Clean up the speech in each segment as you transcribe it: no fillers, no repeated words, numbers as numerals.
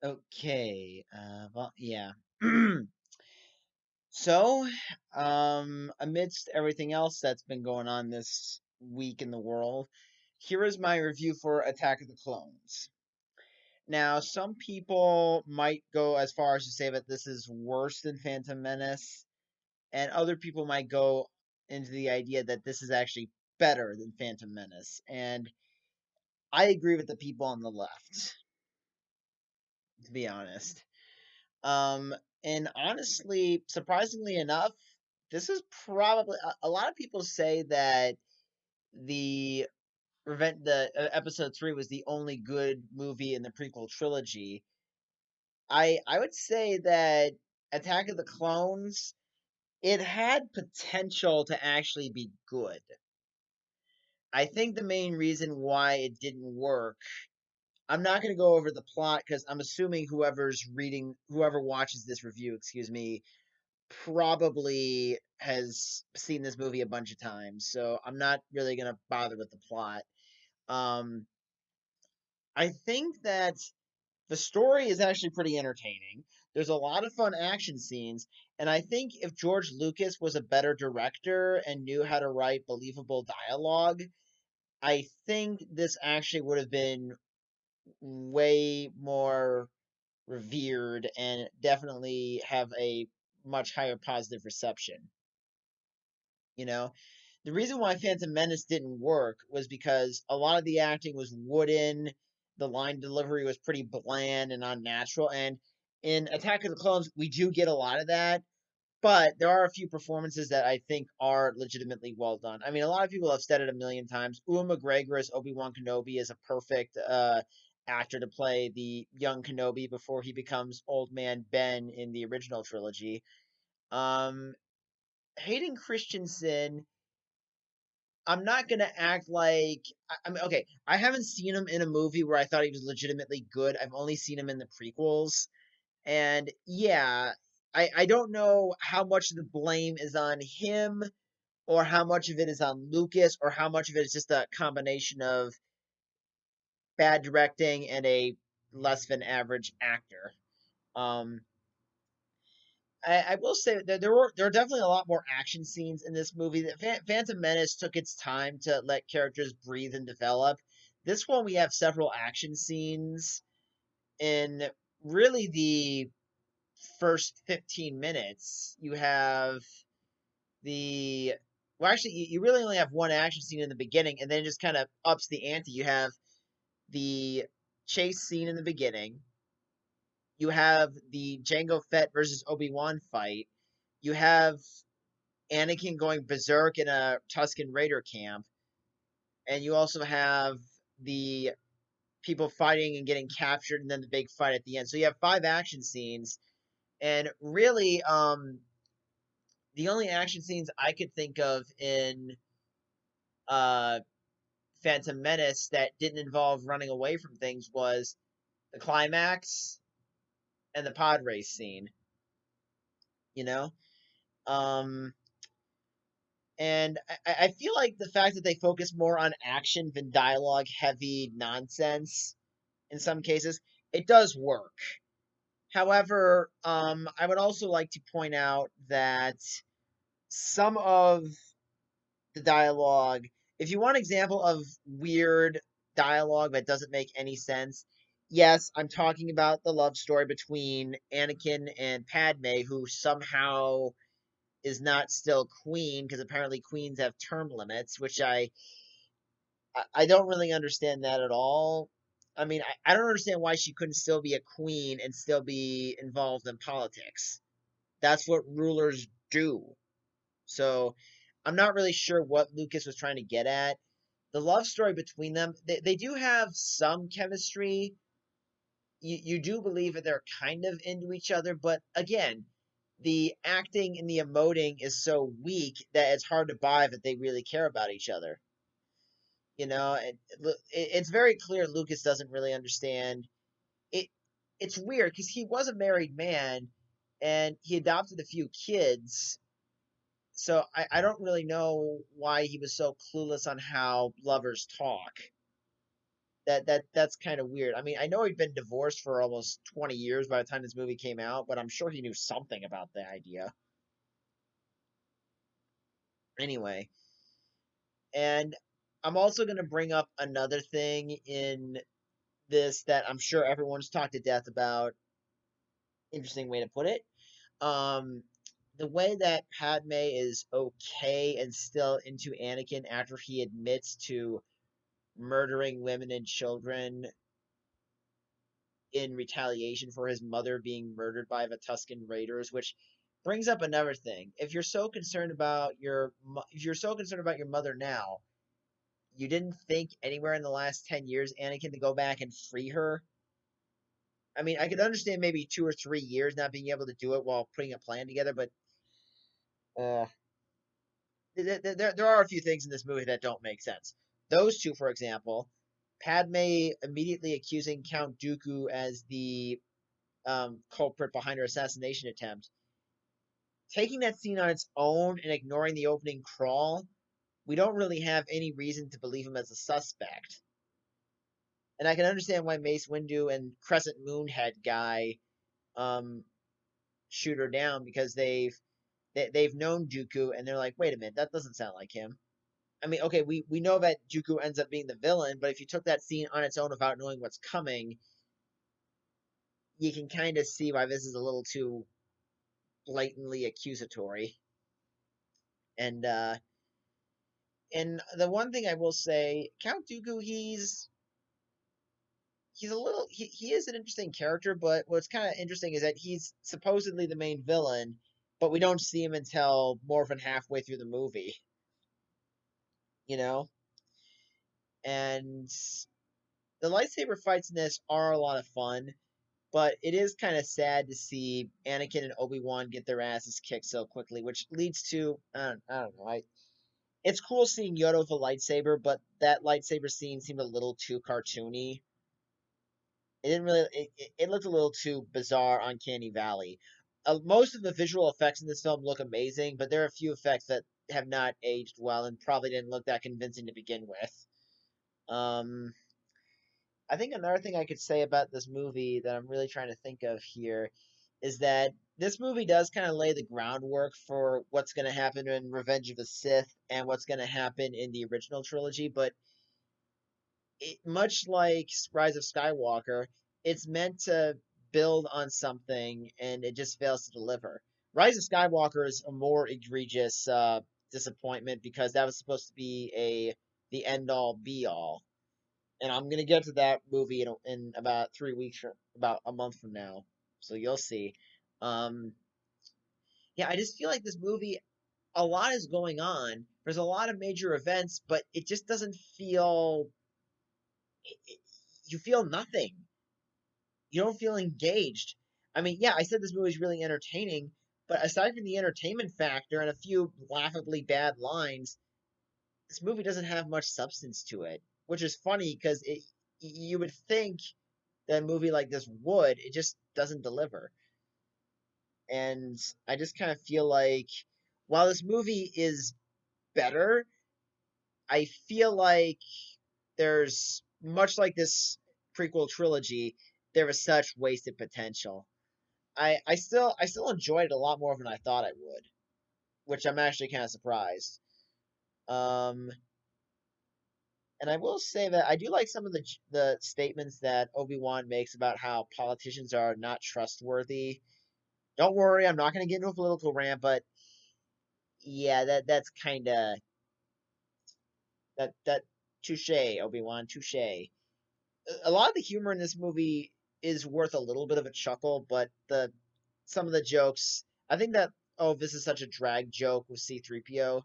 Okay. Well, yeah. So, amidst everything else that's been going on this week in the world, here is my review for Attack of the Clones. Now, some people might go as far as to say that this is worse than Phantom Menace, and other people might go into the idea that this is actually better than Phantom Menace. And I agree with the people on the left, to be honest. Um, and honestly, surprisingly enough, this is probably a lot of people say that the the episode 3 was the only good movie in the prequel trilogy. I would say that Attack of the Clones, it had potential to actually be good. I think the main reason why it didn't work, I'm not going to go over the plot because I'm assuming whoever watches this review, excuse me, probably has seen this movie a bunch of times, so I'm not really gonna bother with the plot. Um, I think that the story is actually pretty entertaining. There's a lot of fun action scenes, and I think if George Lucas was a better director and knew how to write believable dialogue, I think this actually would have been way more revered and definitely have a much higher positive reception. You know, the reason why Phantom Menace didn't work was because a lot of the acting was wooden, the line delivery was pretty bland and unnatural, and in Attack of the Clones, we do get a lot of that, but there are a few performances that I think are legitimately well done. I mean, a lot of people have said it a million times. Ewan McGregor as Obi-Wan Kenobi is a perfect actor to play the young Kenobi before he becomes old man Ben in the original trilogy. Um, Hayden Christensen, I'm not gonna act like I mean, okay. I haven't seen him in a movie where I thought he was legitimately good. I've only seen him in the prequels, and yeah, I don't know how much of the blame is on him, or how much of it is on Lucas, or how much of it is just a combination of bad directing and a less than average actor. Um, I will say that there are definitely a lot more action scenes in this movie. That Phantom Menace took its time to let characters breathe and develop. This one we have several action scenes in really the first 15 minutes. You have the well, actually, you really only have one action scene in the beginning, and then it just kind of ups the ante. You have the chase scene in the beginning. You have the Jango Fett versus Obi Wan fight. You have Anakin going berserk in a Tusken Raider camp, and you also have the people fighting and getting captured, and then the big fight at the end. So you have five action scenes, and really, the only action scenes I could think of in uh, Phantom Menace that didn't involve running away from things was the climax and the pod race scene. You know, um, and I feel like the fact that they focus more on action than dialogue heavy nonsense in some cases, it does work. However, I would also like to point out that some of the dialogue, if you want an example of weird dialogue that doesn't make any sense, yes, I'm talking about the love story between Anakin and Padme, who somehow is not still queen because apparently queens have term limits, which I don't really understand that at all. I mean, I don't understand why she couldn't still be a queen and still be involved in politics. That's what rulers do. So I'm not really sure what Lucas was trying to get at. The love story between them, they do have some chemistry. You do believe that they're kind of into each other, but again, the acting and the emoting is so weak that it's hard to buy that they really care about each other. It's very clear Lucas doesn't really understand it. It's weird because he was a married man and he adopted a few kids, so I don't really know why he was so clueless on how lovers talk. That's kind of weird. I mean, I know he'd been divorced for almost 20 years by the time this movie came out, but I'm sure he knew something about the idea. Anyway, and I'm also going to bring up another thing in this that I'm sure everyone's talked to death about. Interesting way to put it. Um, the way that Padme is okay and still into Anakin after he admits to murdering women and children in retaliation for his mother being murdered by the Tusken Raiders, which brings up another thing. If you're so concerned about your mother now, you didn't think anywhere in the last 10 years, Anakin, to go back and free her. I mean, I could understand maybe 2 or 3 years not being able to do it while putting a plan together, but uh, there are a few things in this movie that don't make sense. Those two, for example, Padme immediately accusing Count Dooku as the culprit behind her assassination attempt. Taking that scene on its own and ignoring the opening crawl, we don't really have any reason to believe him as a suspect. And I can understand why Mace Windu and Crescent Moon head guy um, shoot her down because they've known Dooku and they're like, wait a minute, that doesn't sound like him. I mean, okay, we know that Dooku ends up being the villain, but if you took that scene on its own without knowing what's coming, you can kind of see why this is a little too blatantly accusatory. And the one thing I will say, Count Dooku, he's a little he is an interesting character, but what's kind of interesting is that he's supposedly the main villain, but we don't see him until more than halfway through the movie, you know? And the lightsaber fights in this are a lot of fun, but it is kind of sad to see Anakin and Obi-Wan get their asses kicked so quickly, which leads to I don't know. It's cool seeing Yoda with a lightsaber, but that lightsaber scene seemed a little too cartoony. It didn't really. It looked a little too bizarre on Canny Valley. Most of the visual effects in this film look amazing, but there are a few effects that have not aged well and probably didn't look that convincing to begin with. Um, I think another thing I could say about this movie that I'm really trying to think of here is that this movie does kind of lay the groundwork for what's going to happen in Revenge of the Sith and what's going to happen in the original trilogy, but much like Rise of Skywalker, it's meant to build on something and it just fails to deliver. Rise of Skywalker is a more egregious disappointment because that was supposed to be a the end all be all, and I'm gonna get to that movie in about 3 weeks, or about a month from now, so you'll see. Um, yeah, I just feel like this movie, a lot is going on. There's a lot of major events, but it just doesn't feel. You feel nothing. You don't feel engaged. I mean, yeah, I said this movie is really entertaining, but aside from the entertainment factor and a few laughably bad lines, this movie doesn't have much substance to it, which is funny because it you would think that a movie like this would. It just doesn't deliver. And I just kind of feel like while this movie is better, I feel like there's much like this prequel trilogy, there is such wasted potential. I still enjoyed it a lot more than I thought I would, which I'm actually kind of surprised. Um, and I will say that I do like some of the statements that Obi-Wan makes about how politicians are not trustworthy. Don't worry, I'm not going to get into a political rant, but yeah, that's kind of that touche, Obi-Wan, touche. A lot of the humor in this movie is worth a little bit of a chuckle, but the some of the jokes, I think that oh, this is such a drag joke with C3PO.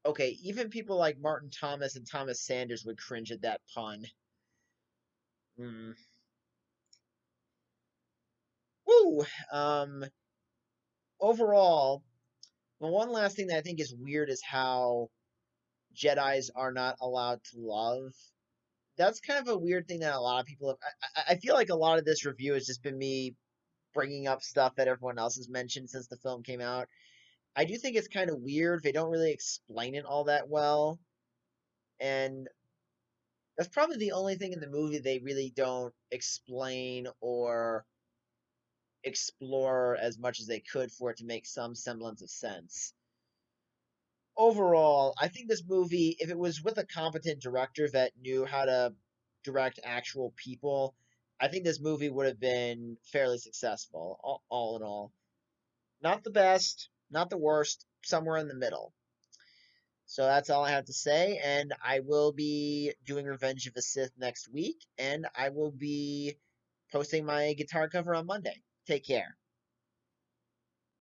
Okay, even people like Martin Thomas and Thomas Sanders would cringe at that pun. Mm. Woo! Overall, the one last thing that I think is weird is how Jedi's are not allowed to love. That's kind of a weird thing that a lot of people have. I feel like a lot of this review has just been me bringing up stuff that everyone else has mentioned since the film came out. I do think it's kind of weird. They don't really explain it all that well. And that's probably the only thing in the movie they really don't explain or explore as much as they could for it to make some semblance of sense. Overall, I think this movie, if it was with a competent director that knew how to direct actual people, I think this movie would have been fairly successful, all in all. Not the best, not the worst, somewhere in the middle. So that's all I have to say, and I will be doing Revenge of the Sith next week, and I will be posting my guitar cover on Monday. Take care.